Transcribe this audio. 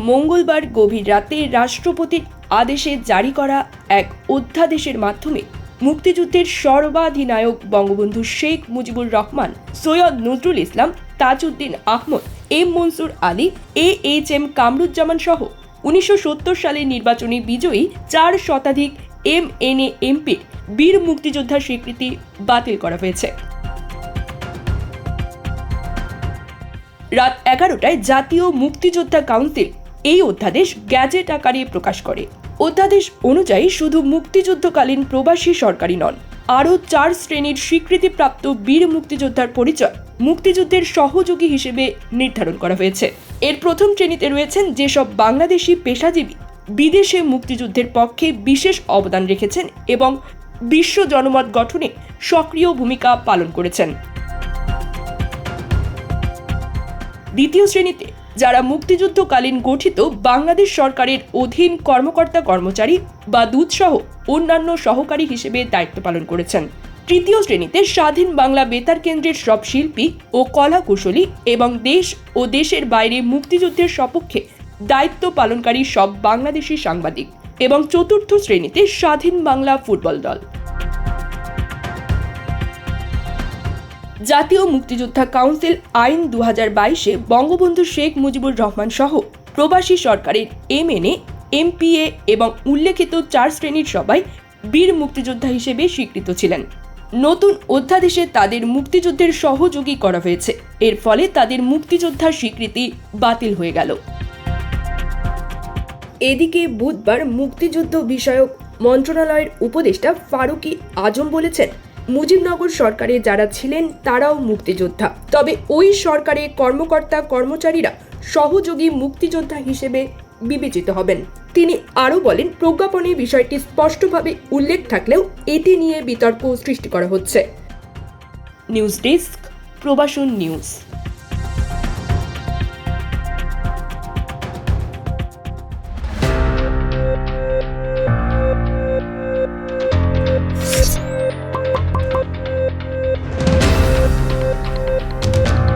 মঙ্গলবার গভীর রাতে রাষ্ট্রপতির আদেশে জারি করা এক অধ্যাদেশের মাধ্যমে মুক্তিযুদ্ধের সর্বাধিনায়ক বঙ্গবন্ধু শেখ মুজিবুর রহমান, সৈয়দ নজরুল ইসলাম, তাজউদ্দিন আহমদ, এম মনসুর আলী, AHM কামরুজ্জামান সহ 1970 সালে নির্বাচনী বিজয়ী 4 শতাধিক MNA MPর বীর মুক্তিযোদ্ধার স্বীকৃতি বাতিল করা হয়েছে। রাত 11টায় জাতীয় মুক্তিযোদ্ধা কাউন্সিল এই অধ্যাদেশ গ্যাজেট আকারে প্রকাশ করে। অধ্যাদেশ অনুযায়ী শুধু মুক্তিযুদ্ধকালীন প্রবাসী সরকারি নন, আরও 4 শ্রেণীর স্বীকৃতিপ্রাপ্ত বীর মুক্তিযোদ্ধার পরিচয় মুক্তিযুদ্ধের সহযোগী হিসেবে নির্ধারণ করা হয়েছে। এর প্রথম শ্রেণীতে রয়েছেন যেসব বাংলাদেশি পেশাজীবী বিদেশে মুক্তিযুদ্ধের পক্ষে বিশেষ অবদান রেখেছেন এবং বিশ্ব জনমত গঠনে সক্রিয় ভূমিকা পালন করেছেন। দ্বিতীয় শ্রেণীতে যারা মুক্তিযুদ্ধকালীন গঠিত বাংলাদেশ সরকারের অধীন কর্মকর্তা কর্মচারী বা দূতসহ অন্যান্য সহকারী হিসেবে দায়িত্ব পালন করেছেন। তৃতীয় শ্রেণীতে স্বাধীন বাংলা বেতার কেন্দ্রের সব শিল্পী ও কলা কুশলী এবং দেশ ও দেশের বাইরে মুক্তিযুদ্ধের সপক্ষে দায়িত্ব পালনকারী সব বাংলাদেশি সাংবাদিক এবং চতুর্থ শ্রেণীতে স্বাধীন বাংলা ফুটবল দল। জাতীয় মুক্তিযোদ্ধা কাউন্সিল আইন 2022-এ বঙ্গবন্ধু শেখ মুজিবুর রহমান সহ প্রবাসী সরকারের MNA, MPA এবং উল্লেখিত 4 শ্রেণীর সবাই বীর মুক্তিযোদ্ধা হিসেবে স্বীকৃত ছিলেন। নতুন অধ্যাদেশে তাদের মুক্তিযুদ্ধের সহযোগী করা হয়েছে। এর ফলে তাদের মুক্তিযোদ্ধার স্বীকৃতি বাতিল হয়ে গেল। এদিকে বুধবার মুক্তিযুদ্ধ বিষয়ক মন্ত্রণালয়ের উপদেষ্টা ফারুকী আজম বলেছেন, মুজিবনগর সরকারে যারা ছিলেন তারাও মুক্তিযোদ্ধা, তবে ওই সরকারে কর্মকর্তা কর্মচারীরা সহযোগী মুক্তিযোদ্ধা হিসেবে বিবেচিত হবেন। তিনি আরও বলেন, প্রজ্ঞাপনে বিষয়টি স্পষ্টভাবে উল্লেখ থাকলেও এটি নিয়ে বিতর্ক সৃষ্টি করা হচ্ছে। News desk, Probashon news.